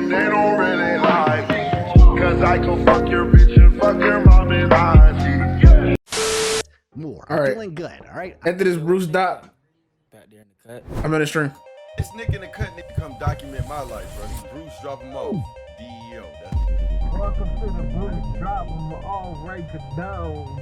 and they don't really like me. Cause I can fuck your bitch and fuck your mom and auntie. More. All I'm right. feeling good. All right. After this Bruce Dot, Back there in the cut. I'm in the stream. This nigga in the cut need to come document my life, bro. He's BruceDropEmOff, DEO. Welcome to the BruceDropEmOff right to down.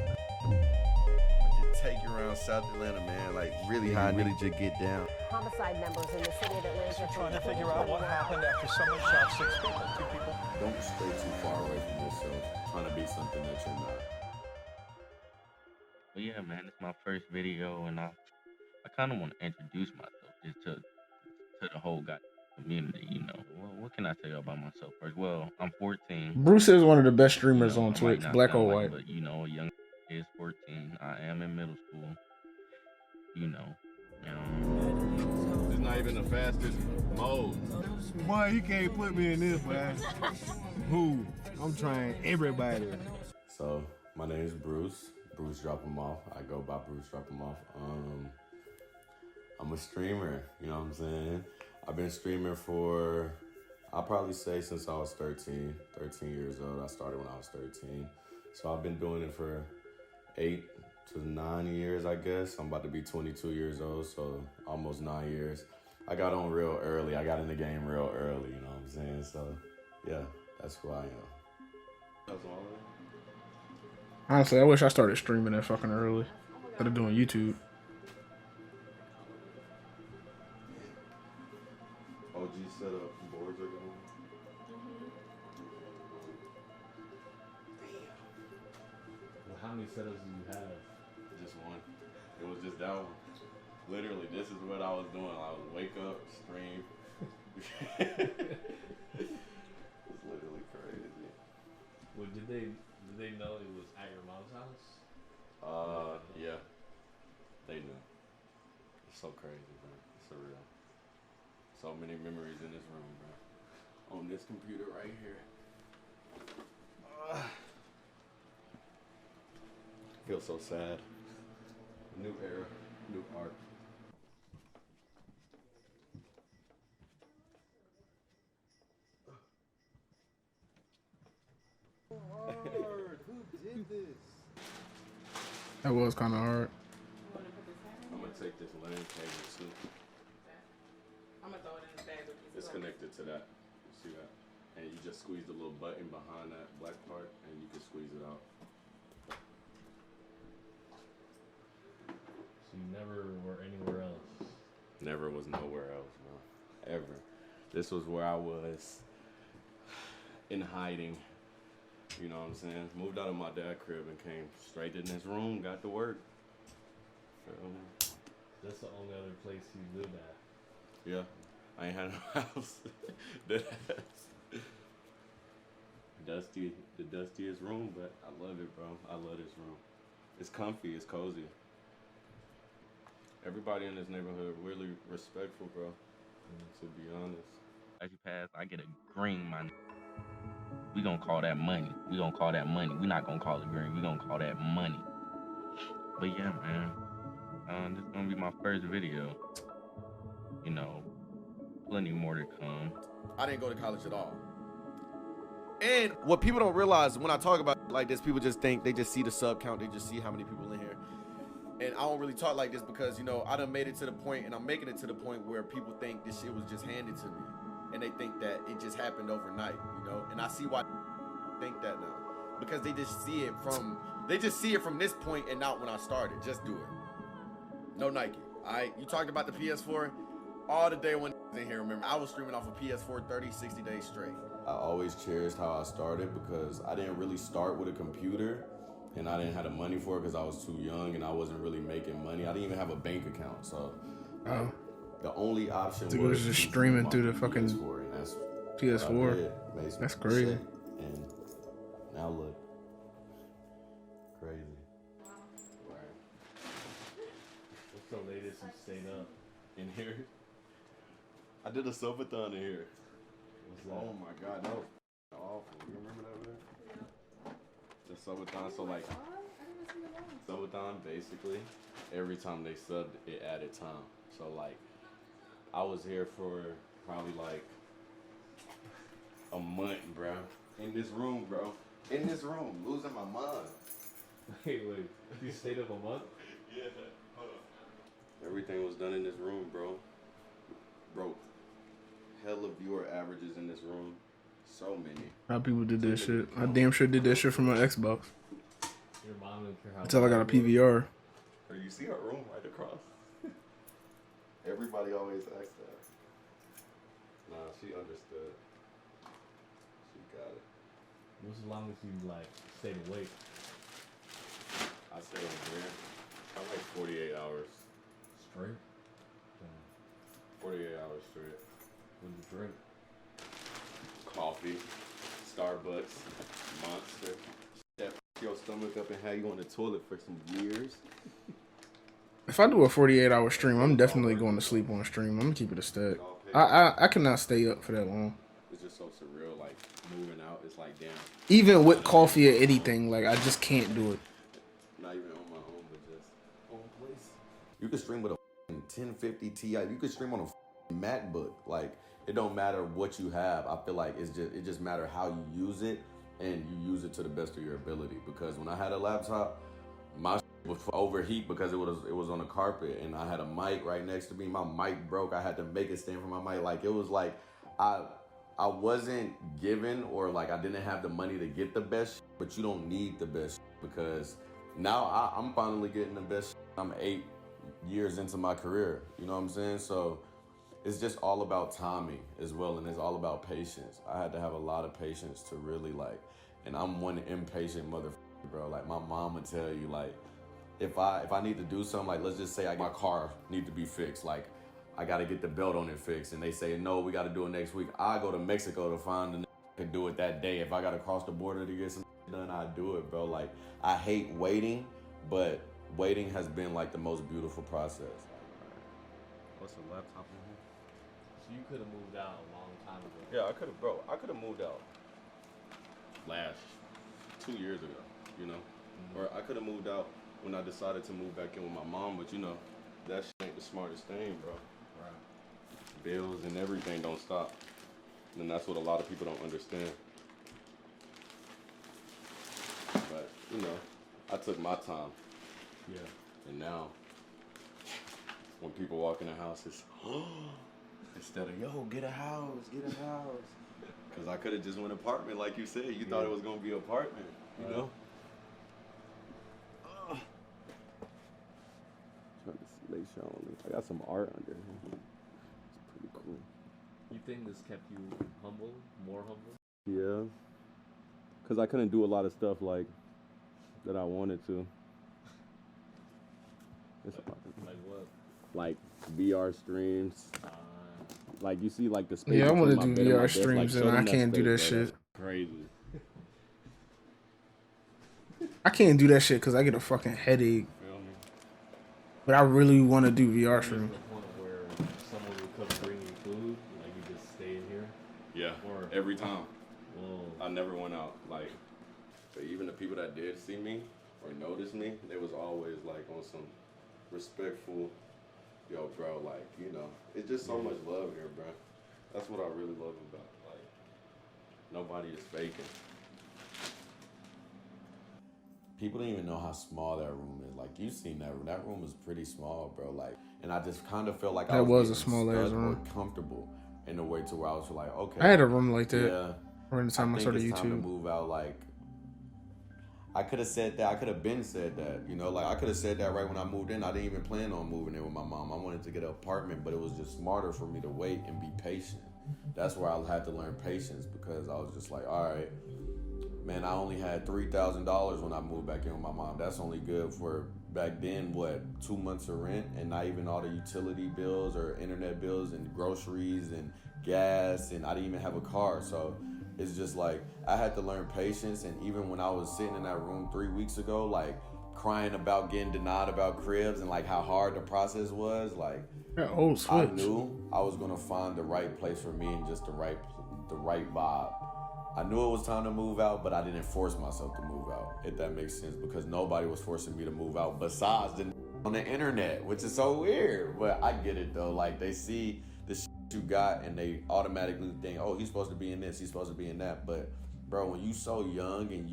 Just take you around South Atlanta, man. Like really high, really just get down. Homicide members in the city of Atlanta trying to figure out what happened after someone shot 6 people, 2 people. Don't stray too far away from yourself, trying to be something that you're not. But yeah, man, it's my first video, and I kind of want to introduce myself just to the whole guy community. You know, what can I tell you about myself first? Well, I'm 14. Bruce is one of the best streamers on I might Twitch, not black sound or like white. it, but you know, a young is 14. I am in middle school. You know, It's not even the fastest mode. Boy, you can't put me in this, man. Who? I'm trying everybody. So, my name is BruceDropEmOff. I go by BruceDropEmOff. I'm a streamer, you know what I'm saying? I've been streaming for, I'll probably say since I was 13 years old. I started when I was 13. So I've been doing it for 8 to 9 years, I guess. I'm about to be 22 years old, so almost 9 years. I got on real early. I got in the game real early, you know what I'm saying? So, yeah, that's who I am. That's all. Honestly, I wish I started streaming that fucking early. Instead of doing YouTube. OG setup boards are going. Well, how many setups do you have? Just one. It was just that one. Literally, this is what I was doing. I would wake up, stream. It's literally crazy. Well, did they know it was at your mom's house? Yeah. They knew. It's so crazy, bro. It's surreal. So many memories in this room, bro. On this computer right here. Feel so sad. New era, new art. Who did this? That was kind of hard. I'm gonna take this LAN cable too. I'm gonna throw it in the bag with these. It's connected to that. You see that? And you just squeeze the little button behind that black part, and you can squeeze it out. So you never were anywhere else? Never was nowhere else, bro. Ever. This was where I was in hiding. You know what I'm saying? Moved out of my dad's crib and came straight in this room, got to work. That's the only other place you lived at? Yeah. I ain't had no house. Dusty, the dustiest room, but I love it, bro. I love this room. It's comfy, it's cozy. Everybody in this neighborhood really respectful, bro. To be honest. as you pass, I get a green, man. We gonna call that money. We gonna call that money. We not gonna call it green. We gonna call that money. But yeah, man. This is gonna be my first video. You know, plenty more to come. I didn't go to college at all. And what people don't realize when I talk about it like this, people just think they just see the sub count, they just see how many people in here. And I don't really talk like this because, you know, I done made it to the point, and I'm making it to the point where people think this shit was just handed to me. And they think that it just happened overnight, you know? And I see why they think that now. Because they just see it from, this point and not when I started. Just do it. No Nike, all right? You talked about the PS4. All the day when in here, remember, I was streaming off of PS4 30, 60 days straight. I always cherished how I started because I didn't really start with a computer and I didn't have the money for it because I was too young and I wasn't really making money. I didn't even have a bank account, so the only option was just streaming through the fucking PS4, and that's PS4. That's crazy. And now look, crazy. What's the latest you stayed up In here, I did a subathon in here. What's that? Oh my god, that was awful. You remember that, man? The subathon, so like, subathon basically, every time they subbed, it added time. So like, I was here for probably like a month, bro. In this room, bro. In this room, losing my mind. Wait. You stayed up a month? Yeah. Hold on. Everything was done in this room, bro. Broke. Hella viewer averages in this room. So many. How people did that shit. I damn sure did that shit from my Xbox. Your mom didn't care how. Until I got a PVR. Or you see her room right across. Everybody always asks that. Nah, she understood. She got it. What's the longest you like stayed awake? I stayed on here. I like 48 hours. Straight? 48 hours straight. What'd you drink? Coffee, Starbucks, Monster. That f your stomach up and have you on the toilet for some years. If I do a 48-hour stream, I'm definitely going to sleep on stream. I'm gonna keep it a stack. I cannot stay up for that long. It's just so surreal, like moving out. It's like damn. Even with coffee or anything, like I just can't do it. Not even on my own, but just on place. You can stream with a 1050 Ti. You can stream on a MacBook. Like it don't matter what you have. I feel like it just matter how you use it and you use it to the best of your ability. Because when I had a laptop, my was overheat because it was on the carpet and I had a mic right next to me. My mic broke. I had to make it stand for my mic. Like it was like I wasn't given or like I didn't have the money to get the best, but you don't need the best because now I'm finally getting the best. I'm 8 years into my career. You know what I'm saying? So it's just all about timing as well, and it's all about patience. I had to have a lot of patience to really like, and I'm one impatient motherfucker, bro. Like my mom would tell you, like, if I need to do something, like let's just say my car need to be fixed, like I gotta get the belt on it fixed, and they say no, we gotta do it next week. I go to Mexico to find the can do it that day. If I gotta cross the border to get some done, I do it, bro. Like I hate waiting, but waiting has been like the most beautiful process. What's the laptop in here? So you could have moved out a long time ago. Yeah, I could have moved out last 2 years ago, you know? Or I could have moved out when I decided to move back in with my mom, but you know, that shit ain't the smartest thing, bro. Right. Bills and everything don't stop. And that's what a lot of people don't understand. But, you know, I took my time. Yeah. And now, when people walk in the house, it's, instead of, yo, get a house. Because I could have just went apartment, like you said. You thought it was going to be an apartment, you know? Trying to lay show on me. I got some art under here. It's pretty cool. You think this kept you humble, more humble? Yeah. Because I couldn't do a lot of stuff like that I wanted to. Like what? Like VR streams. Like you see like the space. Yeah, I want to between do my bed and my VR desk, streams like, and I shut can't do that space, bro. shit. That's crazy. I can't do that shit because I get a fucking headache. Feel me? But I really want to do VR To streams. the point where someone would come bring you food, like you just stay in here? Yeah. Or Every time. Whoa. I never went out. Like, but even the people that did see me or notice me, they was always like on some respectful, yo, bro, like, you know, it's just so much love here, bro. That's what I really love about it. Like, nobody is faking. People don't even know how small that room is. Like, you seen that room. That room is pretty small, bro. Like, and I just kind of felt like I was a small ass room. more comfortable in a way to where I was like, okay. I had a room like that. Yeah. Around the time I started it's time to YouTube. move out. Like, I could have said that. I could have been said that. You know, like I could have said that right when I moved in. I didn't even plan on moving in with my mom. I wanted to get an apartment, but it was just smarter for me to wait and be patient. That's where I had to learn patience because I was just like, all right, man, I only had $3,000 when I moved back in with my mom. That's only good for back then, what, 2 months of rent and not even all the utility bills or internet bills and groceries and gas, and I didn't even have a car. So it's just like I had to learn patience. And even when I was sitting in that room 3 weeks ago, like crying about getting denied about cribs and like how hard the process was, like I knew I was gonna find the right place for me and just the right vibe. I knew it was time to move out, but I didn't force myself to move out, if that makes sense, because nobody was forcing me to move out besides on the internet, which is so weird. But I get it though. Like they see the shit you got, and they automatically think, oh, he's supposed to be in this, he's supposed to be in that. But bro, when you so young and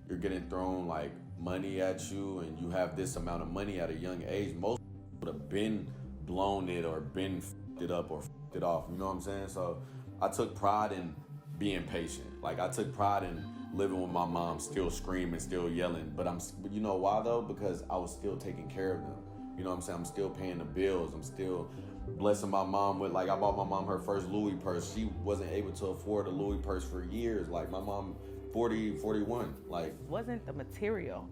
you're getting thrown like money at you, and you have this amount of money at a young age, most would have been blown it or been f***ed it up or f***ed it off. You know what I'm saying? So I took pride in being patient. Like I took pride in living with my mom, still screaming, still yelling. But you know why though? Because I was still taking care of them. You know what I'm saying? I'm still paying the bills. I'm still blessing my mom with, like, I bought my mom her first Louis purse. She wasn't able to afford a Louis purse for years. Like my mom, 40, 41. Like, It wasn't the material.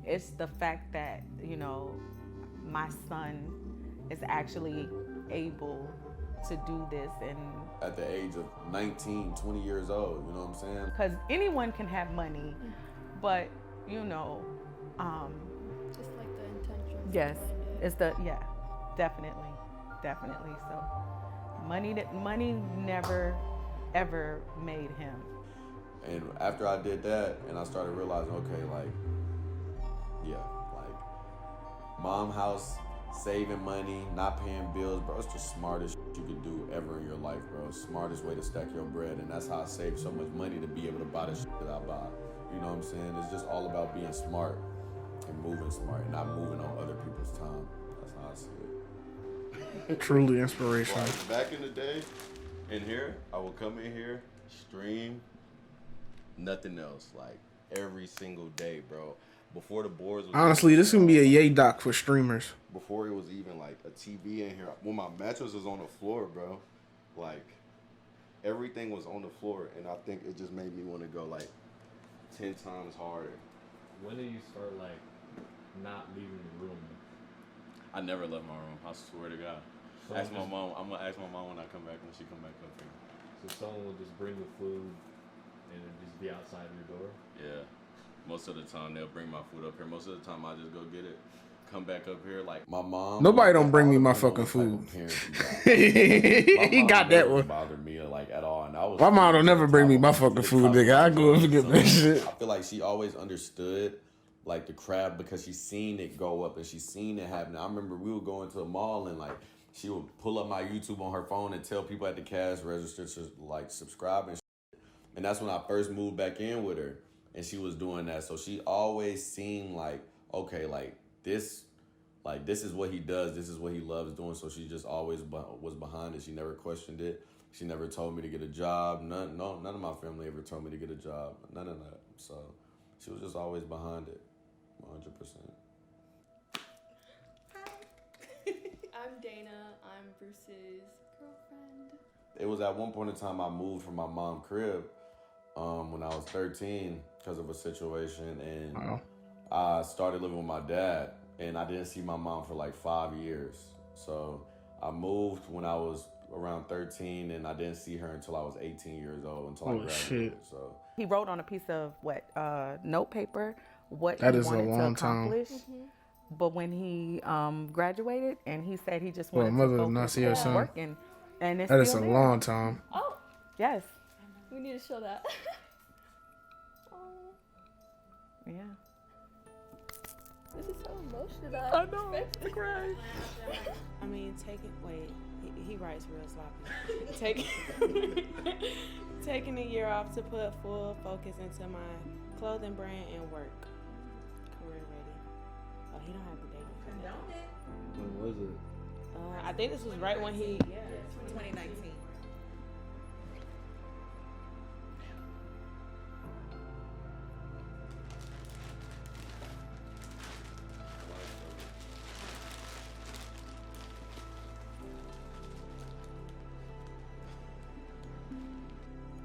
It's the fact that, you know, my son is actually able to do this, and at the age of 19, 20 years old, you know what I'm saying? because anyone can have money, but you know, Just like the intention. yes, it's the, yeah, definitely. So money never ever made him. And after I did that, and I started realizing, okay, like, yeah, like, mom house, saving money, not paying bills, bro, it's the smartest shit you could do ever in your life, bro. Smartest way to stack your bread, and that's how I save so much money to be able to buy the shit that I buy. You know what I'm saying? It's just all about being smart and moving smart and not moving on other people's time. That's how I see it. Truly inspirational. Like, back in the day, in here, I would come in here, stream, nothing else. Like, every single day, bro. Before the boards was Honestly, this can be a yay doc for streamers. before it was even like a TV in here, when my mattress was on the floor, bro, like everything was on the floor, and I think it just made me want to go like 10 times harder. When did you start like not leaving the room? I never left my room. I swear to God. So Ask my mom. I'm gonna ask my mom when I come back, when she come back up here. So someone will just bring the food and it'll just be outside your door? Yeah. Most of the time they'll bring my food up here. Most of the time I just go get it, come back up here. Like my mom. Nobody don't bring me my fucking food. He got that one. Bother me like at all, and I was. My mom don't never bring me my fucking food, nigga. I go up and get that shit. I feel like she always understood like the crowd because she's seen it go up and she's seen it happen. I remember we would go into a mall and like she would pull up my YouTube on her phone and tell people at the cash register to like subscribe and shit. And that's when I first moved back in with her, and she was doing that. So she always seemed like, okay, like this is what he does. This is what he loves doing. So she just always was behind it. She never questioned it. She never told me to get a job. None of my family ever told me to get a job. None of that. So she was just always behind it, 100%. I'm Dana. I'm Bruce's girlfriend. It was at one point in time I moved from my mom's crib when I was 13 because of a situation, and I started living with my dad, and I didn't see my mom for like 5 years. So I moved when I was around 13, and I didn't see her until I was 18 years old, until I graduated. So He wrote on a piece of note paper what That he is a wanted to long time. accomplish. But when he graduated, and he said he just Well, wanted mother to did not focus see her on son. working, and it's That is a still there. long time. Oh, Yes. we need to show that. Oh, Yeah. this is so emotional. I know. It's crazy. I mean, he writes real sloppy. Taking a year off to put full focus into my clothing brand and work. Career ready. Oh, he don't have the date. When was it? I think this was right when he. 2019.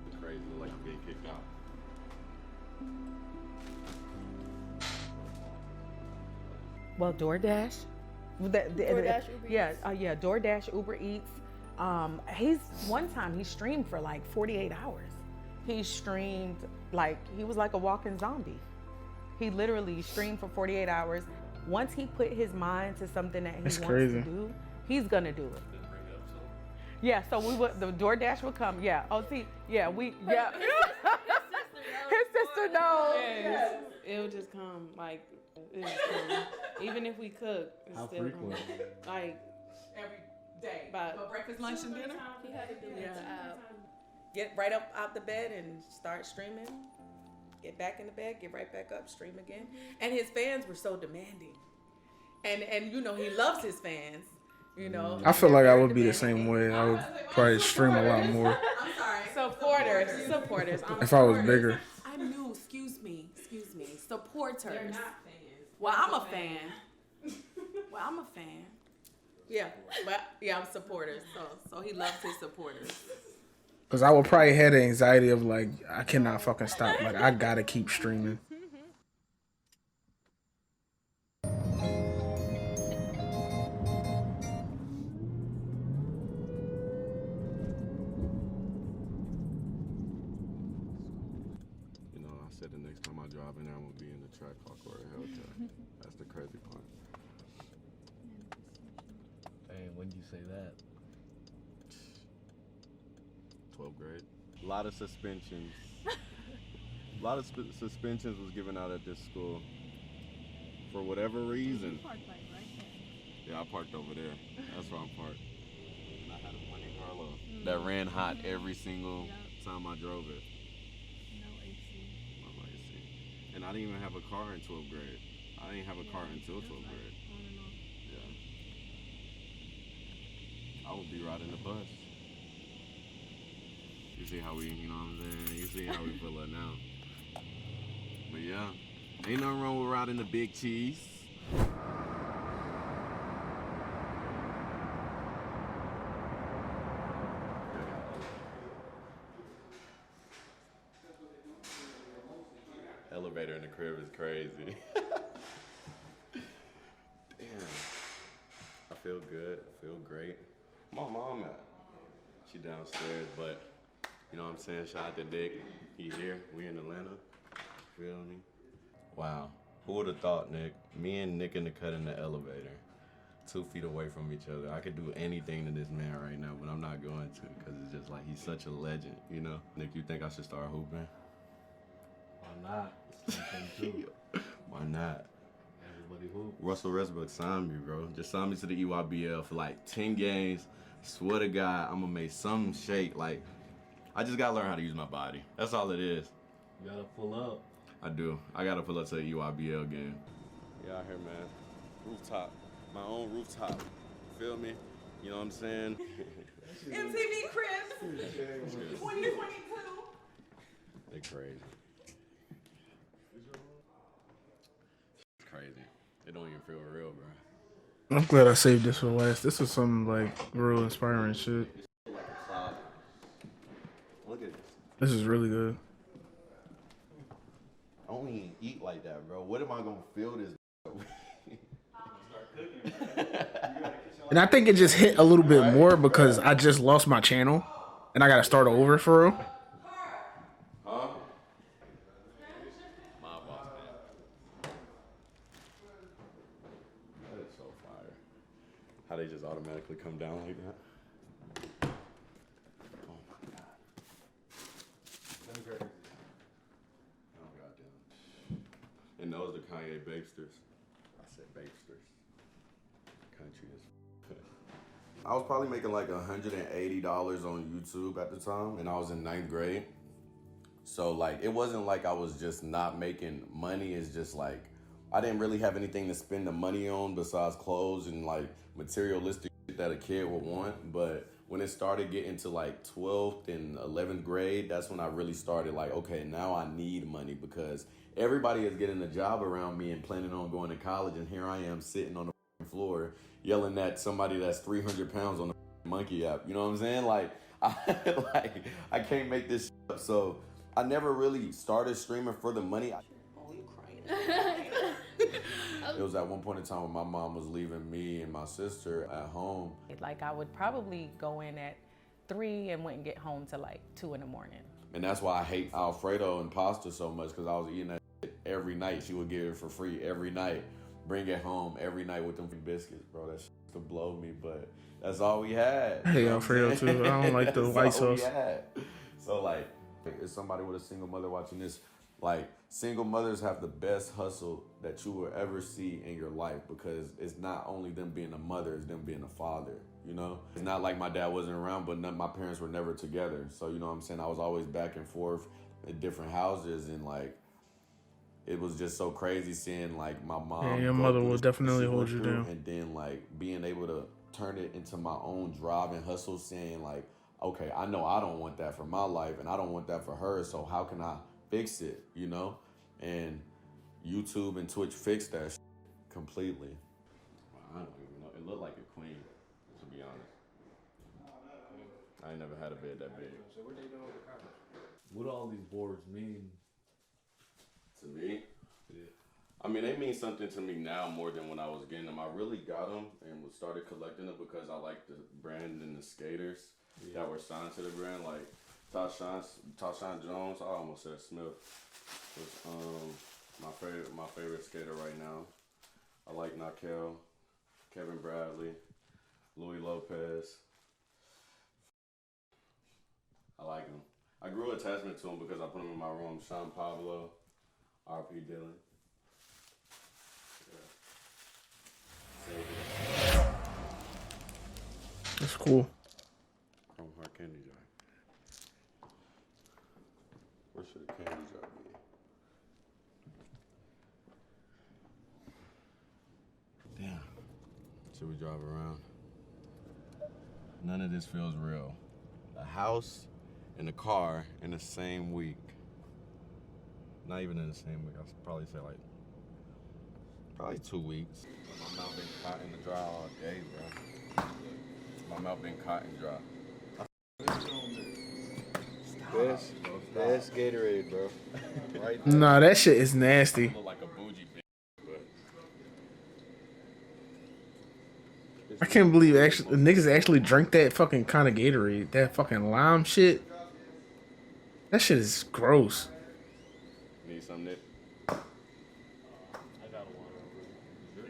it's crazy, like I'm getting kicked out. Well, DoorDash. DoorDash, Uber Yeah, Eats. yeah, DoorDash, Uber Eats. One time he streamed for like 48 hours. He streamed like he was like a walking zombie. He literally streamed for 48 hours. Once he put his mind to something that he That's wants crazy. to do, he's gonna do it. Yeah, so the DoorDash would come. Yeah. Oh, see, yeah, yeah. His sister knows. Yes. It would just come it would just come. Even if we cook, it's How still frequent? come. Like day. But For breakfast, lunch, and dinner. he had to do it. Yeah. Get right up out the bed and start streaming. Get back in the bed, get right back up, stream again. And his fans were so demanding. And you know, he loves his fans. You know. I feel like I would be the same way. I would probably stream a lot more. I'm sorry. Supporters. If I was bigger. I'm new. Excuse me. Supporters. They're not fans. Well, I'm a fan. Yeah, but yeah, I'm supporters. So he loves his supporters. Cause I would probably have the anxiety of like, I cannot fucking stop. Like, I gotta keep streaming. You know, I said the next time I drive in there, I'm gonna be in the track park or a Hellcat. That's the crazy part. Dang, when did you say that? 12th grade. A lot of suspensions. A lot of suspensions was given out at this school for whatever reason. Yeah, I parked over there. That's where I'm parked. And I had a Monte Carlo that ran hot every single time I drove it. No AC. And I didn't even have a car in 12th grade. I didn't have a car until 12th grade. Yeah. I would be riding the bus. You see how we, you know what I'm saying? You see how we pull up now. But yeah, ain't nothing wrong with riding the big cheese. Elevator in the crib is crazy. Damn. I feel good. I feel great. My mom at? She downstairs, but you know what I'm saying? Shout out to Nick. He here. We in Atlanta. Feel me? Wow. Who would have thought, Nick? Me and Nick in the cut in the elevator. 2 feet away from each other. I could do anything to this man right now, but I'm not going to because it's just like he's such a legend, you know? Nick, you think I should start hooping? Why not? Why not? Everybody hoop. Russell Westbrook signed me, bro. Just signed me to the EYBL for like 10 games. Swear to God, I'm gonna make some shake. Like, I just gotta learn how to use my body. That's all it is. You gotta pull up. I do. I gotta pull up to a EYBL game. Yeah, out here, man. Rooftop. My own rooftop. Feel me? You know what I'm saying? MTV Cribs 2022. They crazy. It's crazy. It don't even feel real, bro. I'm glad I saved this for last. This was some like real inspiring shit. Like a cloud. Look at this. This is really good. I don't even eat like that, bro. What am I gonna feel this? And I think it just hit a little bit more because I just lost my channel and I gotta start over for real. Huh? My boss, man. That is so fire. How they just automatically come down like that. Oh my God. That's crazy. Oh goddamn. And those are Kanye Bakesters. I said Bakesters. Country is. I was probably making like $180 on YouTube at the time, and I was in 9th grade. So like, it wasn't like I was just not making money. It's just like, I didn't really have anything to spend the money on besides clothes and like materialistic shit that a kid would want. But when it started getting to like 12th and 11th grade, that's when I really started like, okay, now I need money because everybody is getting a job around me and planning on going to college. And here I am sitting on the floor yelling at somebody that's 300 pounds on the monkey app. You know what I'm saying? Like, I can't make this shit up. So I never really started streaming for the money. Oh, you crying. It was at one point in time when my mom was leaving me and my sister at home. Like, I would probably go in at 3 and wouldn't get home till like 2 in the morning. And that's why I hate Alfredo and pasta so much, because I was eating that shit every night. She would give it for free every night. Bring it home every night with them biscuits, bro. That shit could blow me, but that's all we had. Hey, Alfredo too. I don't like the white sauce. So like, if somebody with a single mother watching this, Like, single mothers have the best hustle that you will ever see in your life because it's not only them being a mother, it's them being a father, you know? It's not like my dad wasn't around, but my parents were never together. So, you know what I'm saying? I was always back and forth in different houses, and, like, it was just so crazy seeing, like, my mom. Yeah, your go mother through will the shit definitely she hold went you through, down. and then, like, being able to turn it into my own drive and hustle, saying, like, okay, I know I don't want that for my life, and I don't want that for her, so how can I fix it, you know? And YouTube and Twitch fixed that shit completely. I don't even know. It looked like a queen, to be honest. I ain't never had a bed that big. So what they doing with the carpet? What do all these boards mean? To me? Yeah. I mean, they mean something to me now more than when I was getting them. I really got them and started collecting them because I like the brand and the skaters that were signed to the brand, like Tashawn Jones. I almost said Smith. Was my favorite skater right now. I like Nakel, Kevin Bradley, Louis Lopez. I like him. I grew attachment to him because I put him in my room. Sean Pablo, R.P. Dillon. Yeah. That's cool. From her candy jar. Where should the candy jar be? Damn. Should we drive around? None of this feels real. A house and a car in the same week. Not even in the same week. I'll probably say like probably 2 weeks. My mouth been caught in the dry all day, bro. My mouth been caught and dry. Best Gatorade, bro. Right there. Nah, that shit is nasty. Look like a bougie bitch, but I can't believe actually niggas actually drink that fucking kind of Gatorade. That fucking lime shit. That shit is gross. need some Nick. I got one over.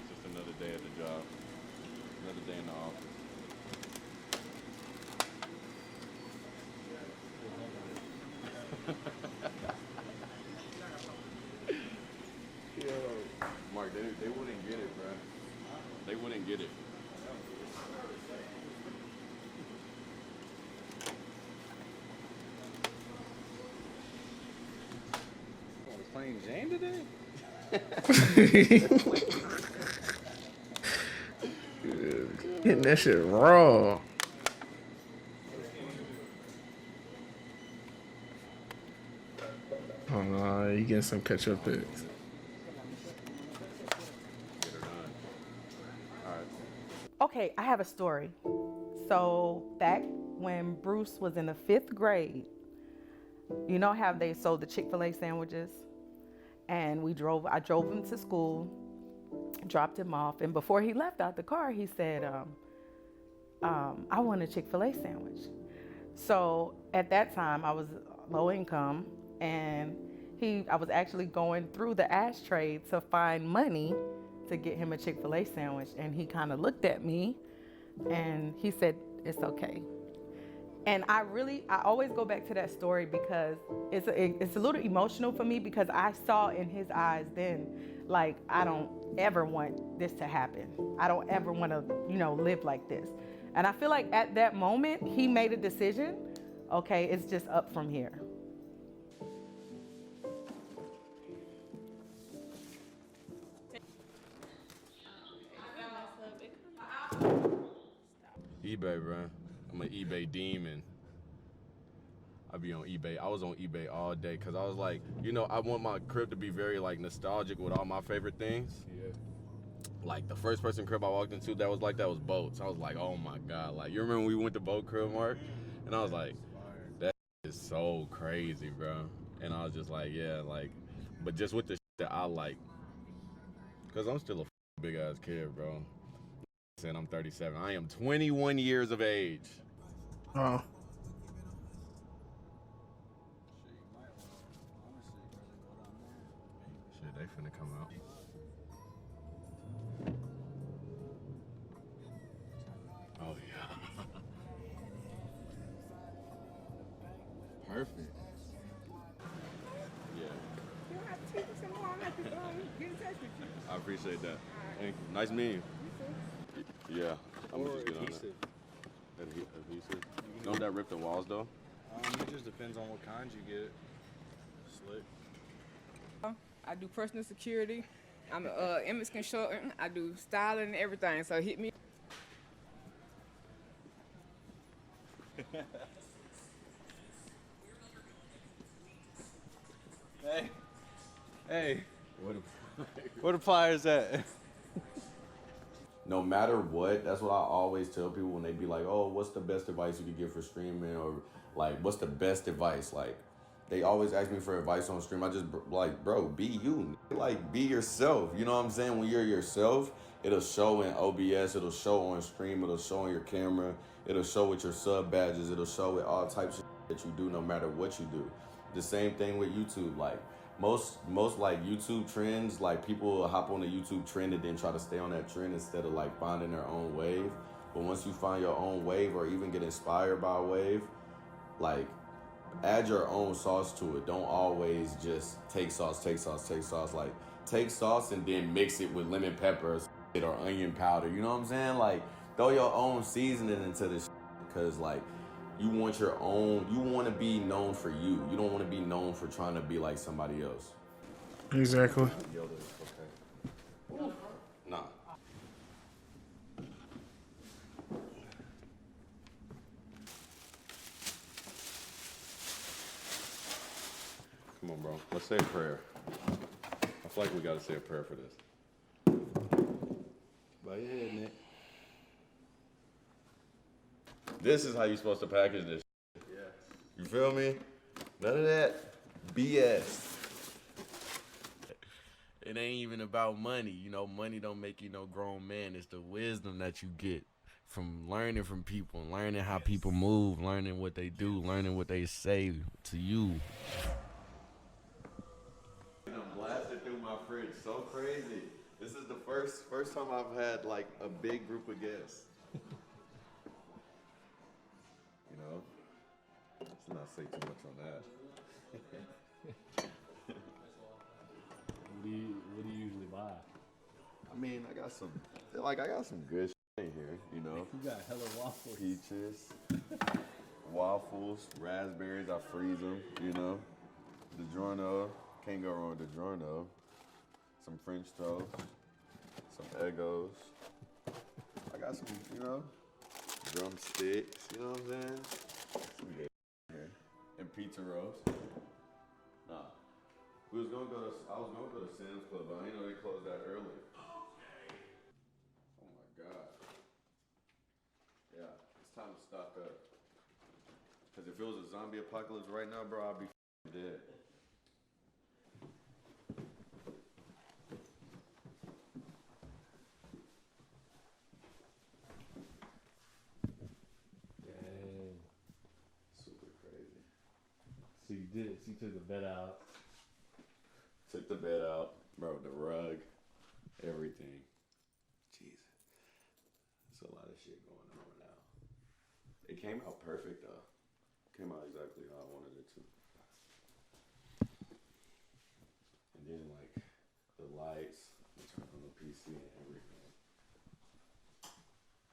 Just another day at the job. Another day in the office. Yo, Mark, they wouldn't get it, bro. They wouldn't get it. Was playing Jane today? Hitting that shit raw. Oh no, you getting some ketchup picks. Okay, I have a story. So back when Bruce was in the 5th grade, you know how they sold the Chick-fil-A sandwiches? And I drove him to school, dropped him off, and before he left out the car, he said, I want a Chick-fil-A sandwich. So at that time, I was low income, and I was actually going through the ashtray to find money to get him a Chick-fil-A sandwich. And he kind of looked at me and he said, it's okay. And I always go back to that story because it's a little emotional for me because I saw in his eyes then, like, I don't ever want this to happen. I don't ever want to, live like this. And I feel like at that moment, he made a decision. Okay, it's just up from here. eBay, bro. I'm an eBay demon. I be on eBay. I was on eBay all day because I was like, I want my crib to be very like nostalgic with all my favorite things. Yeah. Like the first person crib I walked into that was boats. I was like, oh my God. Like, you remember when we went to boat crib, Mark? And I was like, that is so crazy, bro. And I was just like, yeah, like, but just with the shit that I like, because I'm still a big ass kid, bro. And I'm 37. I am 21 years of age. Oh. Shit, they finna come out. Oh yeah. appreciate that. Thank you. Nice meeting you. Yeah, I'm gonna just get on adhesive. that. Adhesive. Don't that rip the walls though? It just depends on what kind you get. Slick. I do personal security. I'm an image consultant. I do styling and everything. So hit me. Hey. Where the pliers at? No matter what, that's what I always tell people when they be like, oh, what's the best advice you could give for streaming? Or like, what's the best advice? Like, they always ask me for advice on stream. I just like, bro, be you. Like, be yourself. You know what I'm saying? When you're yourself, it'll show in OBS, it'll show on stream, it'll show on your camera, it'll show with your sub badges, it'll show with all types of that you do no matter what you do. The same thing with YouTube. Like, most like YouTube trends, like people will hop on the YouTube trend and then try to stay on that trend instead of like finding their own wave. But once you find your own wave or even get inspired by a wave, like add your own sauce to it. Don't always just take sauce. Like take sauce and then mix it with lemon pepper or onion powder. You know what I'm saying? Like throw your own seasoning into this because like you want your own, you want to be known for you. You don't want to be known for trying to be like somebody else. Exactly. Okay. Nah. Come on, bro. Let's say a prayer. I feel like we got to say a prayer for this. Bow your head, Nick. This is how you're supposed to package this. Yeah. You feel me? None of that BS. It ain't even about money. You know, money don't make you no grown man. It's the wisdom that you get from learning from people, learning how people move, learning what they do, learning what they say to you. I'm blasted through my fridge. So crazy. This is the first time I've had like a big group of guests. You know, let's not say too much on that. What do you usually buy? I mean, I got some good shit in here, you know. You got hella waffles. Peaches, waffles, raspberries, I freeze them, you know. DiGiorno, can't go wrong with DiGiorno. Some French toast, some Eggos. I got some, you know, drumsticks, you know what I'm saying? Some good here. And pizza rolls. Nah. I was gonna go to Sam's Club, but I didn't know they closed that early. Oh my God. Yeah, it's time to stock up. Cause if it was a zombie apocalypse right now, bro, I'd be dead. Dang. Super crazy. So you took the bed out. Took the bed out, bro, the rug, everything. Jesus. There's a lot of shit going on now. It came out perfect though. Came out exactly how I wanted it to. And then like the lights, the turn on the PC and everything.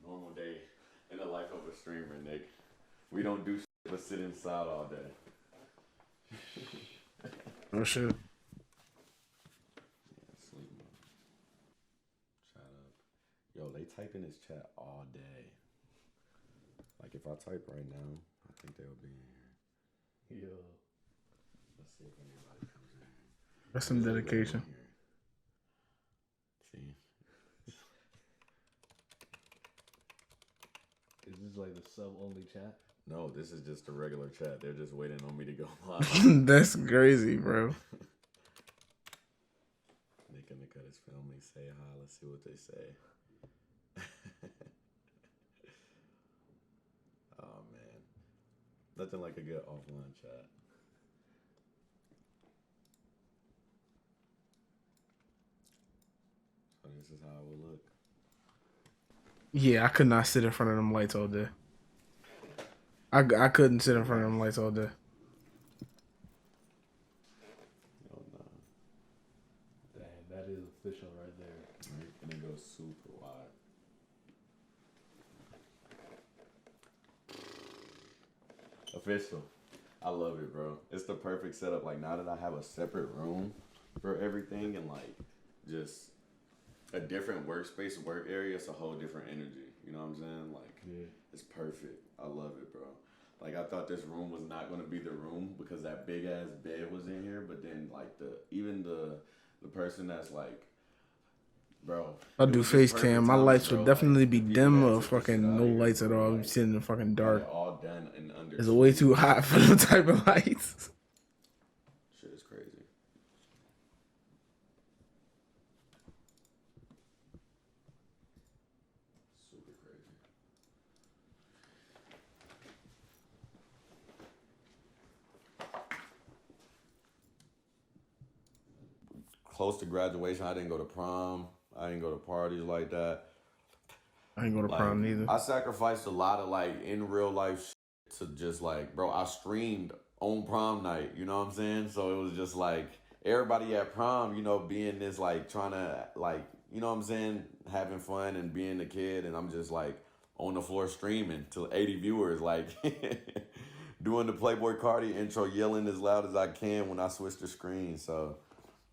Normal day in the life of a streamer, Nick. We don't do shit but sit inside all day. Oh shit. Yo, they type in this chat all day. Like if I type right now, I think they'll be in here. Yo. Let's see if anybody comes in here. That's some dedication. See? Is this like the sub-only chat? No, this is just a regular chat. They're just waiting on me to go live. That's crazy, bro. Nick and the cut is filming. Say hi. Let's see what they say. Oh man, nothing like a good offline chat. So this is how it will look. Yeah, I could not sit in front of them lights all day. I couldn't sit in front of them lights all day. Oh no. Dang, that is official right there. official. I love it, bro. It's the perfect setup. Like, now that I have a separate room for everything and like just a different workspace, work area, it's a whole different energy. You know what I'm saying? Like, it's perfect. I love it, bro. Like, I thought this room was not gonna be the room because that big ass bed was in here, but then like even the person that's like, bro. I'll do face cam. My lights would definitely be dim or fucking no lights at all. I'm sitting in the fucking dark. All done in under. It's way too hot for the type of lights. Shit is crazy. Super crazy. Close to graduation, I didn't go to prom. I didn't go to parties like that. I ain't go to prom neither. I sacrificed a lot of like in real life shit to just like, bro, I streamed on prom night, you know what I'm saying? So it was just like everybody at prom, you know, being this like trying to like, you know what I'm saying, having fun and being a kid, and I'm just like on the floor streaming to 80 viewers, like doing the Playboy Cardi intro, yelling as loud as I can when I switch the screen. So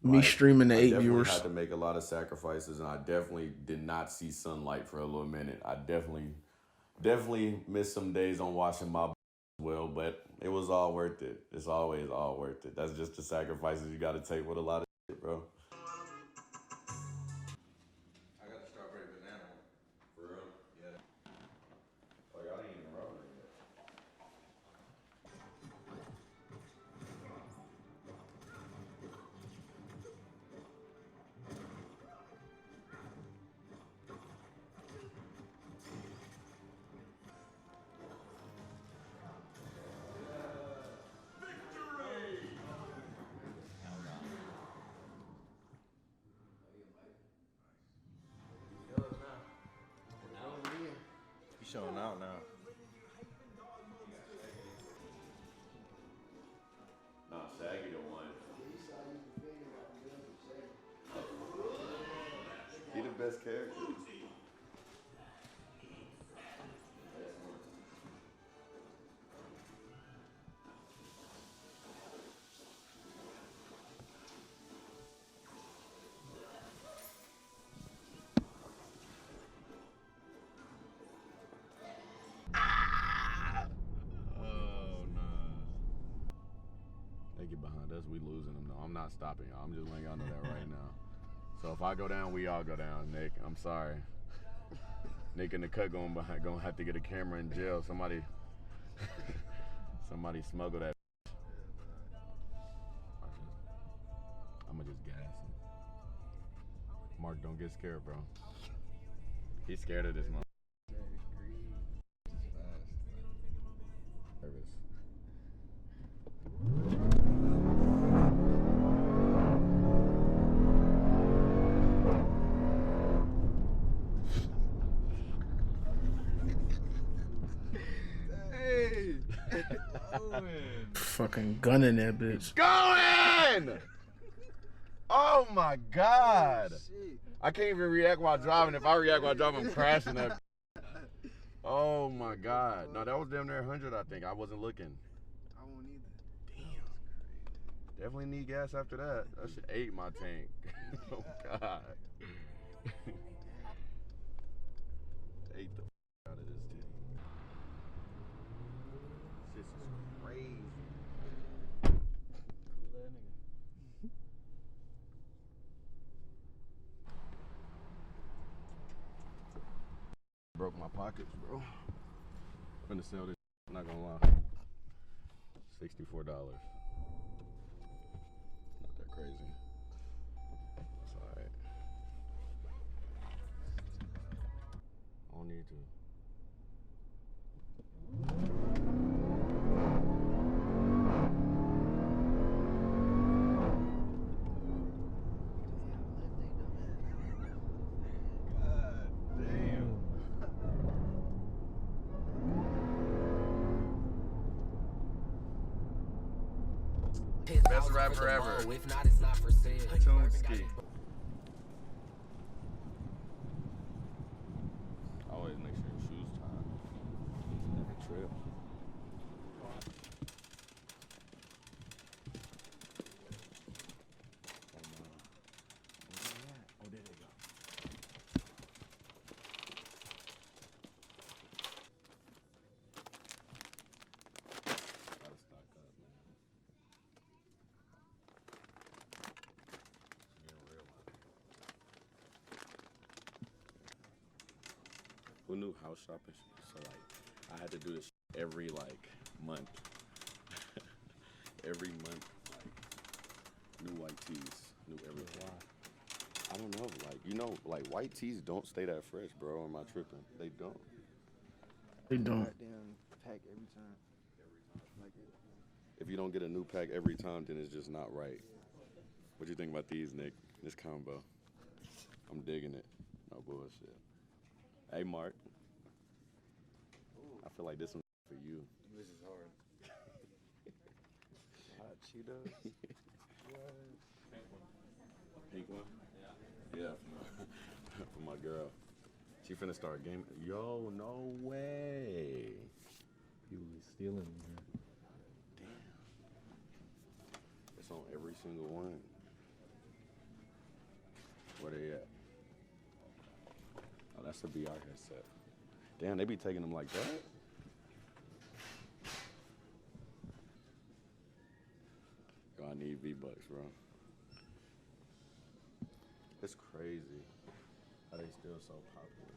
me streaming to 8 viewers. I had to make a lot of sacrifices, and I definitely did not see sunlight for a little minute. I definitely missed some days on washing my well, but it was all worth it. It's always all worth it. That's just the sacrifices you got to take with a lot of shit, bro. I got the strawberry banana one. For real? Yeah. Oh, y'all didn't even roll it yet. He's showing out now. Nah, Shaggy the one. He the best character. They get behind us, we losing them though. I'm not stopping y'all. I'm just letting y'all know that right now. So if I go down, we all go down. Nick, I'm sorry. Nick in the cut gonna have to get a camera in jail. Somebody smuggle that. I'ma just gas him. Mark, don't get scared, bro. He's scared of this mother. Nervous. Fucking gunning that bitch. Going! Oh my God! I can't even react while driving. If I react while driving, I'm crashing that. Oh my God! No, that was damn near 100. I think I wasn't looking. I won't either. Damn. Definitely need gas after that. That shit ate my tank. Oh God. Ate the out of this thing. This is crazy. Cool that nigga. Broke my pockets, bro. I'm gonna sell this. I'm not gonna lie. $64. Not that crazy. It's alright. I don't need to. Best rapper ever. If not, it's not for sale. Toonski. Always make sure your shoes tied. Never trip. Who knew house shopping? So like, I had to do this every like month. Every month, like new white tees, new everything. I don't know, like like white tees don't stay that fresh, bro. Am I tripping? They don't. They don't. Goddamn pack every time. Like If you don't get a new pack every time, then it's just not right. What you think about these, Nick? This combo. I'm digging it. No bullshit. Hey, Mark. I feel like this one's for you. This is hard. Cheetos. Pink one? Yeah, for my girl. She finna start gaming. Yo, no way. People be stealing in here. Damn. It's on every single one. Where they at? Oh, that's a VR headset. Damn, they be taking them like that? Yo, I need V-Bucks, bro. It's crazy how they still so popular.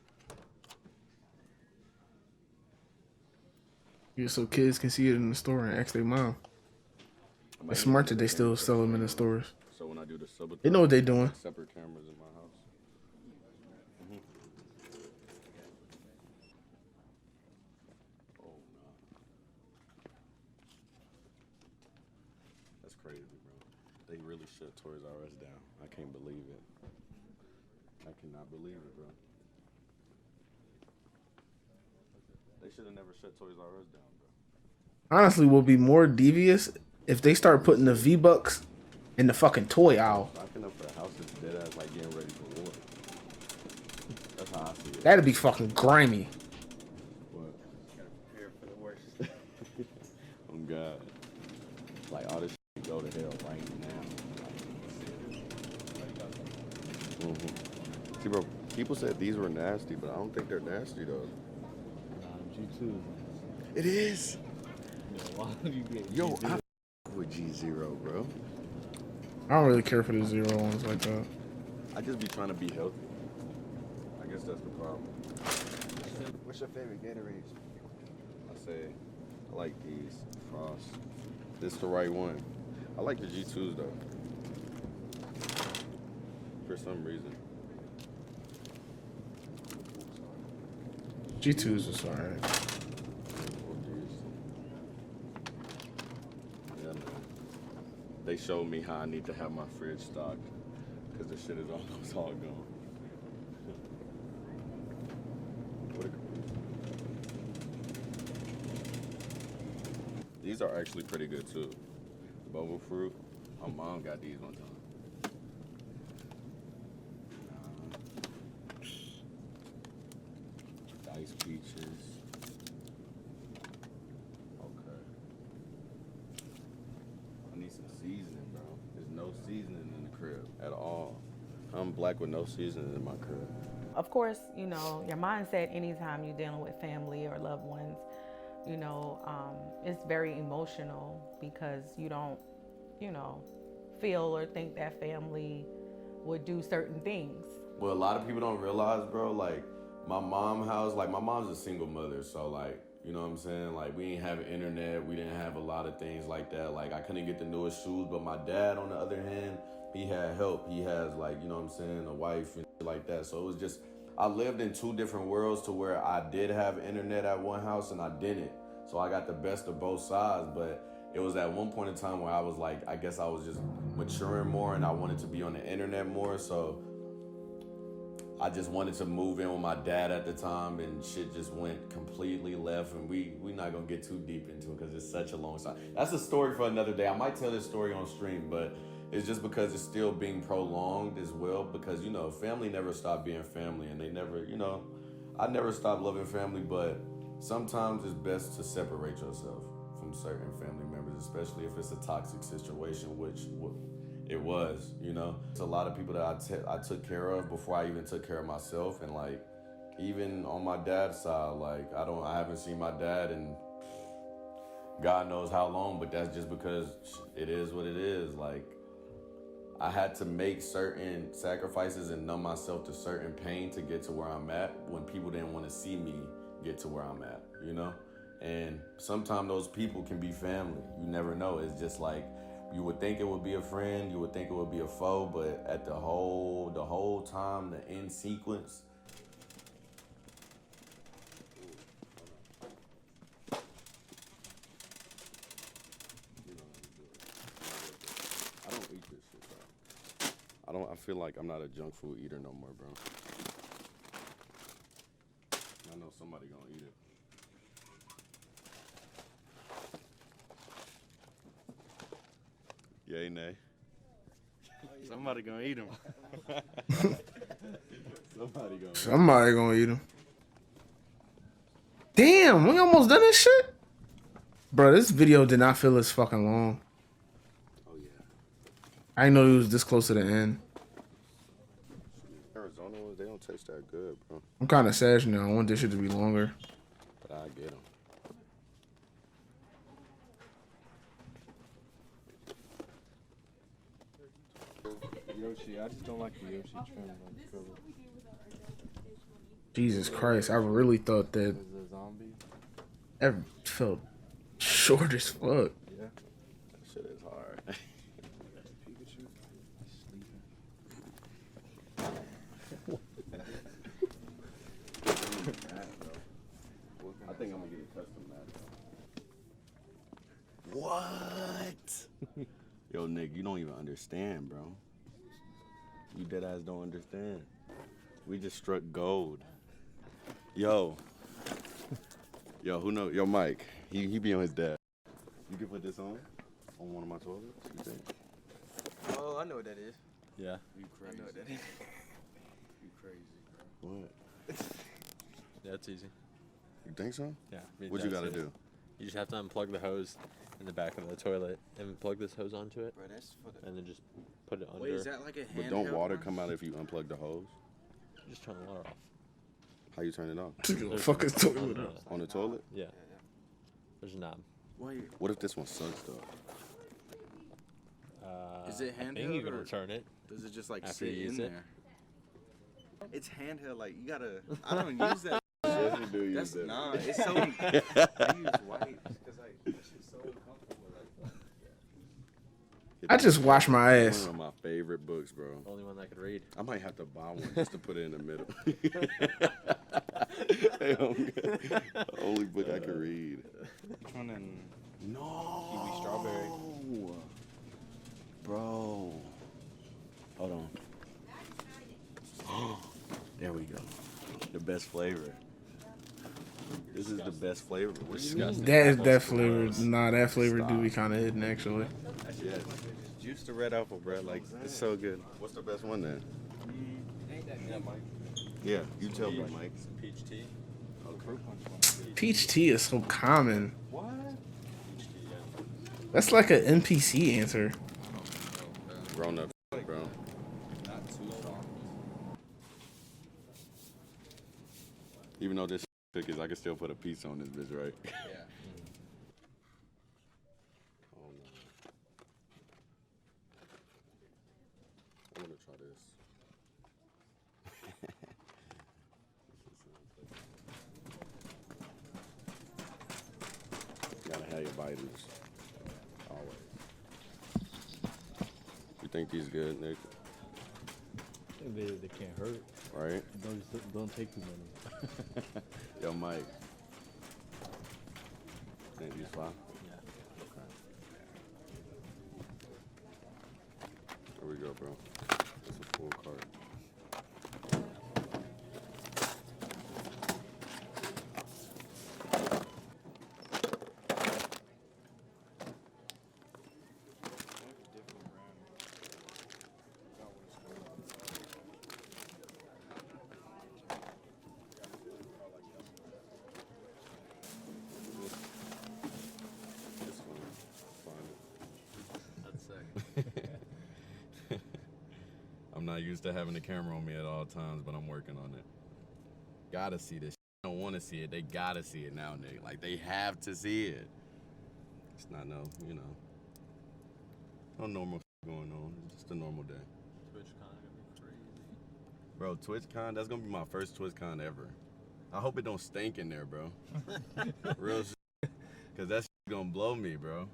Yeah, so kids can see it in the store and ask their mom. It's smart that they still sell them in the stores. So when I do the sub, They know what they doing. Separate cameras in my house. Oh no, that's crazy, bro. They really shut Toys R Us down. I can't believe it. I cannot believe it, bro. They should have never shut Toys R Us down, bro. Honestly, will be more devious if they start putting the V-Bucks in the fucking toy aisle. Stocking up for a house is dead ass like getting ready for war. That's how I see it. That'd be fucking grimy. What? Gotta prepare for the worst. Oh God. Like all this shit go to hell right now. See, bro, people said these were nasty, but I don't think they're nasty though. G2. It is. Why would you get Yo, G2? I with G0, bro. I don't really care for the zero ones like that. I just be trying to be healthy. I guess that's the problem. What's your favorite Gatorades? I say, I like these Frost. This the right one. I like the G2s though. For some reason. G2s is alright. Yeah, man. They showed me how I need to have my fridge stocked because the shit is almost all gone. These are actually pretty good too. Bubble fruit. My mom got these one time. Diced peaches. Okay. I need some seasoning, bro. There's no seasoning in the crib at all. I'm black with no seasoning in my crib. Of course, you know, your mindset anytime you're dealing with family or loved ones, you know, it's very emotional because you don't, you know, feel or think that family would do certain things. Well, a lot of people don't realize, bro, like, my mom's house, like, my mom's a single mother, so, like, you know what I'm saying? Like, we didn't have internet, we didn't have a lot of things like that. Like, I couldn't get the newest shoes, but my dad, on the other hand, he had help. He has, like, you know what I'm saying, a wife and shit like that. So it was just, I lived in two different worlds to where I did have internet at one house and I didn't. So I got the best of both sides, but it was at one point in time where I was like, I guess I was just maturing more and I wanted to be on the internet more. So I just wanted to move in with my dad at the time and shit just went completely left. And we not gonna get too deep into it because it's such a long time. That's a story for another day. I might tell this story on stream, but it's just because it's still being prolonged as well because, you know, family never stopped being family and they never, you know, I never stopped loving family, but sometimes it's best to separate yourself from certain family members, especially if it's a toxic situation, which it was, you know. It's a lot of people that I took care of before I even took care of myself. And like, even on my dad's side, like I haven't seen my dad in God knows how long, but that's just because it is what it is. Like, I had to make certain sacrifices and numb myself to certain pain to get to where I'm at when people didn't want to see me get to where I'm at, you know? And sometimes those people can be family. You never know. It's just like, you would think it would be a friend, you would think it would be a foe, but at the whole time, the end sequence, I don't eat this shit, bro. I feel like I'm not a junk food eater no more, bro. I know somebody gonna eat it. Yay, nay. Somebody gonna eat them. Somebody gonna eat them. Damn, we almost done this shit? Bro, this video did not feel as fucking long. Oh, yeah. I didn't know it was this close to the end. Arizona ones, they don't taste that good, bro. I'm kind of sad now. I want this shit to be longer. But I get them. Yoshi, I just don't like the Yoshi trim. Jesus Christ, I really thought that that felt short as fuck. Yeah. That shit is hard. I think I'm gonna get a custom mat. What? Yo, Nick, you don't even understand, bro. You dead ass don't understand. We just struck gold. Yo, who know? Yo, Mike, he be on his dad. You can put this on one of my toilets. You think? Oh, I know what that is. Yeah. You crazy. I know what that is. You crazy, bro. What? Yeah, it's easy. You think so? Yeah. I mean, What you that's gotta it. do? You just have to unplug the hose in the back of the toilet and plug this hose onto it. Bro, that's for the... And then just put it under. Wait, is that like a handheld? But don't water one? come out if you unplug the hose? Just turn the water off. How you turn it off? The fuck is toilet? On the toilet? Yeah. There's a knob. Wait. What if this one sucks though? Is it I think handheld you can or return it. does it just like after sit you use in it. there? It's handheld, like you gotta. I don't use that. Yes, you do use That's that. nah. It's so. I use wipes because like that shit's so uncomfortable. Like. I just wash my It's ass. one of my favorite books, bro. Only one I could read. I might have to buy one just to put it in the middle. Only book I can read. Which one in? No. Kiwi strawberry. Bro. Hold on. There we go. The best flavor. This is the best flavor. That flavor, nah, that flavor do be kind of hidden actually. Yes. Juice the red apple, bro. Like it's so good. What's the best one then? Yeah, Mike. Yeah, you tell me, Mike. Peach tea. Peach tea is so common. What? That's like an NPC answer. Grown up, bro. Not too soft. Even though this cookies, I can still put a piece on this bitch, right? Yeah. Oh no. I want to try this. Gotta have your vitals. Always. You think these good, Nick? They can't hurt. Right? Don't take too many. Yo, Mike. Think these fly? Yeah. Okay. There we go, bro. It's a full cart. I'm not used to having the camera on me at all times, but I'm working on it. Gotta see this. I don't want to see it. They gotta see it now, nigga. Like, they have to see it. It's not no, no normal going on. It's just a normal day. TwitchCon gonna be crazy. Bro, TwitchCon, that's gonna be my first TwitchCon ever. I hope it don't stink in there, bro. Real shit. Cause that shit gonna blow me, bro.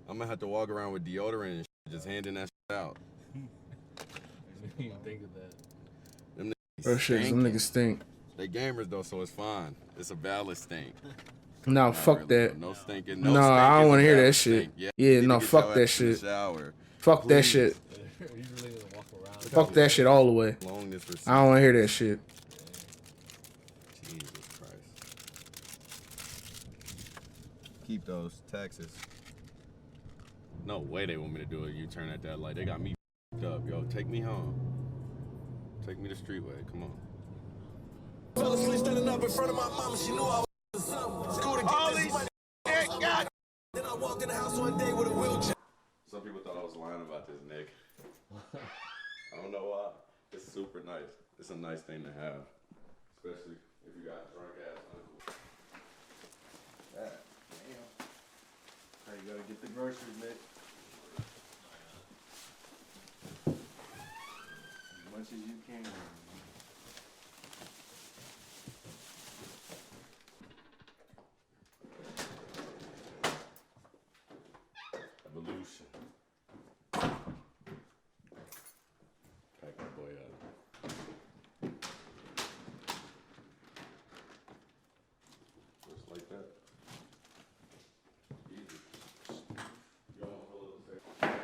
I'm gonna have to walk around with deodorant and shit, just handing that shit out. I didn't even think of that. Them niggas Bro, shit, them niggas stink. They gamers though, so it's fine. It's a valid stink. No, Not fuck really, that. though. No stinking. No, stink I don't is want a to hear valid that shit. stink. Yeah, Yeah, you need no, to get fuck your that ass in the shit. shower. Fuck that Please. shit. You really gonna walk around. Fuck that shit all the way. Long this receipt. I don't want to hear that shit. Jesus Christ. Keep those taxes. No way they want me to do a U-turn at that light. They got me f***ed up, yo. Take me home. Take me to Streetway. Come on. Fell asleep standing up in front of my mama. She knew I was something. School to get this money. God. Then I walked in the house one day with a wheelchair. Some people thought I was lying about this, Nick. I don't know why. It's super nice. It's a nice thing to have. Especially if you got drunk ass uncle. Damn. Hey, you gotta get the groceries, Nick. As much as you can. Evolution. Pack that boy up. Just like that. Easy. Go on for a little second.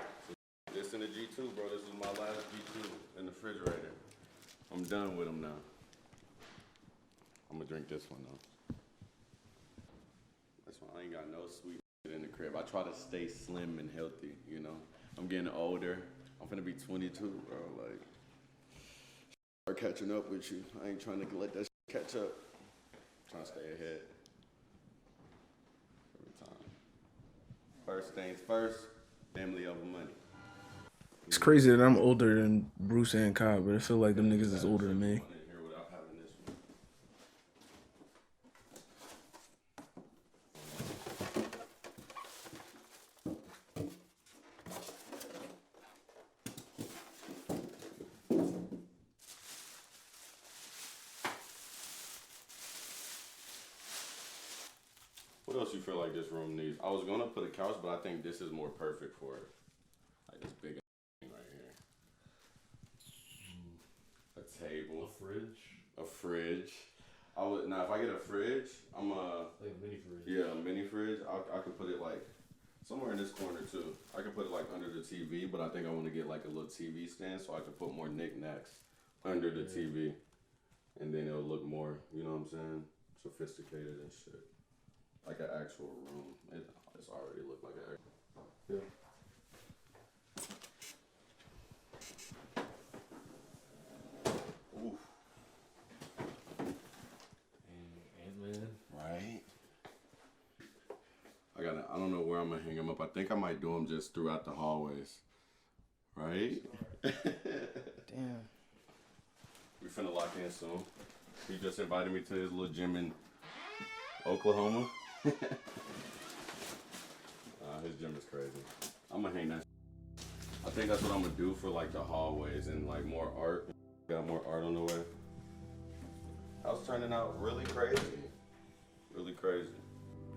This in the G2, bro. This is my last G2 in the refrigerator. I'm done with them now. I'm gonna drink this one though. That's why I ain't got no sweet in the crib. I try to stay slim and healthy, you know. I'm getting older. I'm finna be 22, bro. Like, start catching up with you. I ain't trying to let that catch up. I'm trying to stay ahead. Every time. First things first, family over money. It's crazy that I'm older than Bruce and Kai, but I feel like them niggas is older than me. What else you feel like this room needs? I was gonna put a couch, but I think this is more perfect for it. Like this big thing right here. A table. A fridge. I would now if I get a fridge, I'm like a mini fridge. Yeah, a mini fridge. I could put it like somewhere in this corner too. I could put it like under the TV, but I think I want to get like a little TV stand so I could put more knickknacks under the TV, and then it'll look more, you know what I'm saying, sophisticated and shit. Like an actual room. It's already looked like a. Yeah. Oof. Ant-Man. Right. I don't know where I'm gonna hang them up. I think I might do them just throughout the hallways. Right? Damn. We finna lock in soon. He just invited me to his little gym in Oklahoma. His gym is crazy. I'm gonna hang that. I think that's what I'm gonna do for like the hallways and like more art. Got more art on the way. I was turning out really crazy. Really crazy.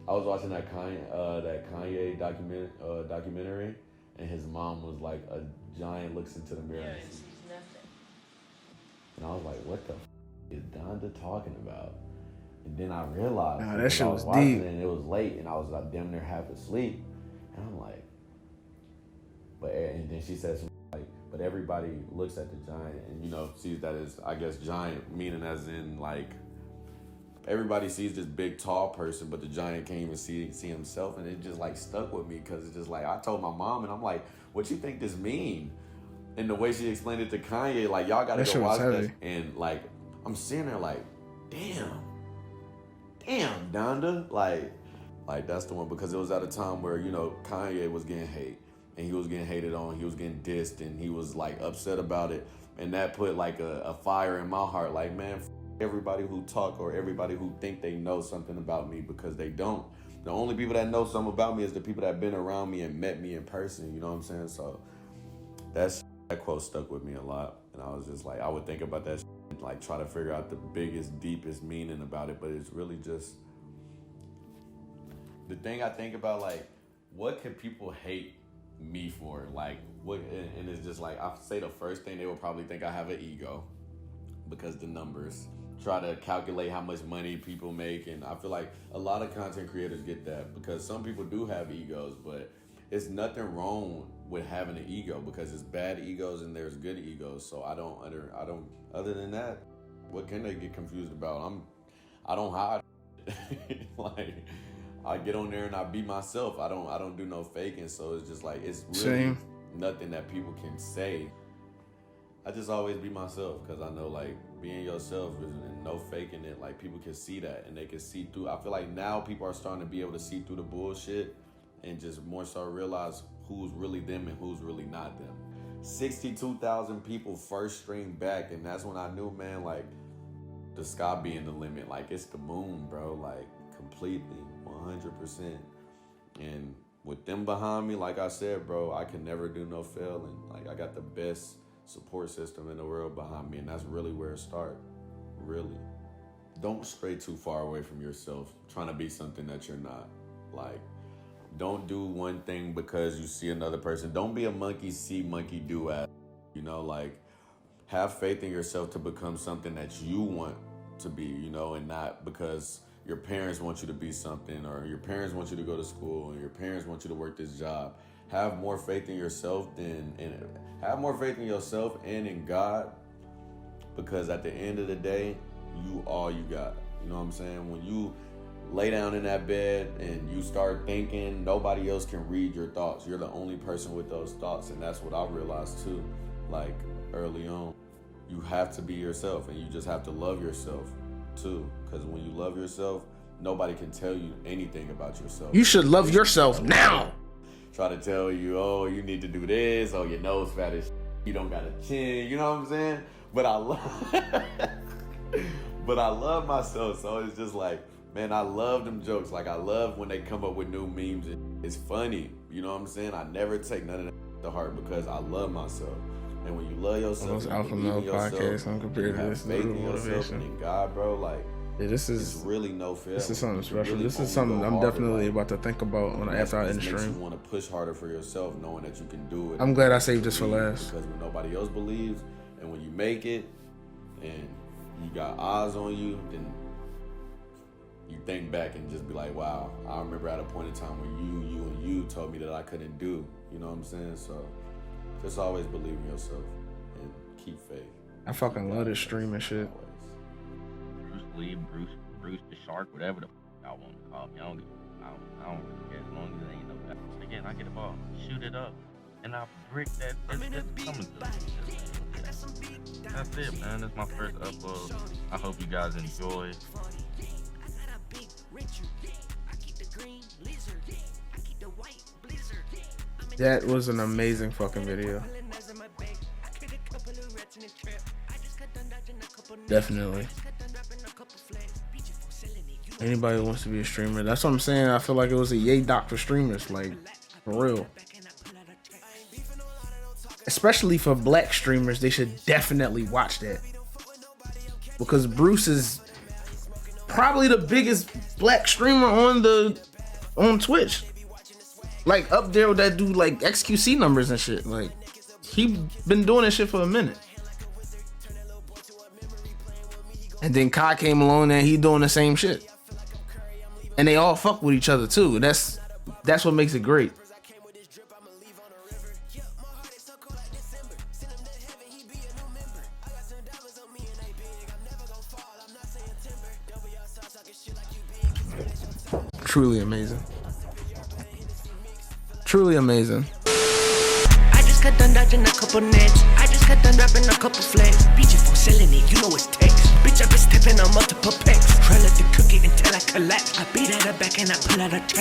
I was watching that Kanye documentary, and his mom was like a giant looks into the mirror. Yeah, and sees nothing. And I was like, what the is Donda talking about? And then I realized Nah, that shit I was watching deep. it and it was late, and I was like damn near half asleep. And I'm like, and then she says like, but everybody looks at the giant and, you know, sees that as, I guess, giant, meaning as in like, everybody sees this big tall person, but the giant can't even see himself. And it just like stuck with me, because it's just like, I told my mom and I'm like, what you think this mean? And the way she explained it to Kanye, like, y'all gotta That go shit was watch heavy. this. And like, I'm sitting there like, damn, Donda. Like that's the one, because it was at a time where, you know, Kanye was getting hate and he was getting hated on, he was getting dissed, and he was like upset about it. And that put like a fire in my heart, like, man, everybody who talk or everybody who think they know something about me, because they don't. The only people that know something about me is the people that have been around me and met me in person, you know what I'm saying? So that quote stuck with me a lot. And I was just like, I would think about that like try to figure out the biggest, deepest meaning about it. But it's really just the thing I think about, like, what could people hate me for? Like, what? And it's just like, I say the first thing they will probably think I have an ego because the numbers. Try to calculate how much money people make. And I feel like a lot of content creators get that because some people do have egos, but it's nothing wrong with having an ego because there's bad egos and there's good egos. So I don't, other than that, what can they get confused about? I don't hide. Like, I get on there and I be myself. I don't do no faking. So it's just like, it's really nothing that people can say. I just always be myself because I know, like, being yourself and no faking it, like, people can see that and they can see through. I feel like now people are starting to be able to see through the bullshit and just more so realize who's really them and who's really not them. 62,000 people first stream back, and that's when I knew, man, like, the sky being the limit. Like, it's the moon, bro, like, completely, 100%. And with them behind me, like I said, bro, I can never do no failing. Like, I got the best support system in the world behind me, and that's really where it starts. Really. Don't stray too far away from yourself trying to be something that you're not. Like, don't do one thing because you see another person. Don't be a monkey see, monkey do at. You know, like, have faith in yourself to become something that you want to be, you know, and not because your parents want you to be something, or your parents want you to go to school, and your parents want you to work this job. Have more faith in yourself and in God, because at the end of the day, you all you got. You know what I'm saying? When you lay down in that bed and you start thinking, nobody else can read your thoughts. You're the only person with those thoughts, and that's what I realized too, like, early on. You have to be yourself, and you just have to love yourself too, because when you love yourself, nobody can tell you anything about yourself. You should love yourself now. Try to tell you, oh, you need to do this, oh, your nose fat as you don't got a chin, you know what I'm saying? But I love myself, so it's just like, man, I love them jokes. Like, I love when they come up with new memes. It's funny, you know what I'm saying? I never take none of that to heart because I love myself. And when you love yourself, and you believe in yourself, and you have faith in yourself and in God, bro, like, yeah, this is really no fail. This is something special. Really this is something I'm definitely about to think about after I end the stream. Makes you want to push harder for yourself, knowing that you can do it. I'm glad I saved this for last. Because when nobody else believes, and when you make it, and you got eyes on you, then you think back and just be like, wow, I remember at a point in time when you told me that I couldn't do. You know what I'm saying? So just always believe in yourself and keep faith. I fucking love this streaming shit. Bruce Lee, Bruce the Shark, whatever the y'all want to call me. I don't really care as long as it ain't no bad. Again, I get the ball, shoot it up, and I brick that. That's coming to me. That's it, man. That's my first upload. I hope you guys enjoy. That was an amazing fucking video. Definitely. Anybody who wants to be a streamer, that's what I'm saying. I feel like it was a yay doc for streamers, like, for real. Especially for black streamers, they should definitely watch that. Because Bruce is probably the biggest black streamer on Twitch. Like, up there with that dude, like, XQC numbers and shit. Like, he been doing this shit for a minute. And then Kai came along and he doing the same shit. And they all fuck with each other too. That's what makes it great. Truly amazing. Truly amazing. I just got done dodging a couple nets. I just got done dropping a couple flags. Bitch, if I'm selling it, you know it's text. Bitch, I been stepping on multiple packs. Try to cook it until I collapse. I beat at her back and I pull out a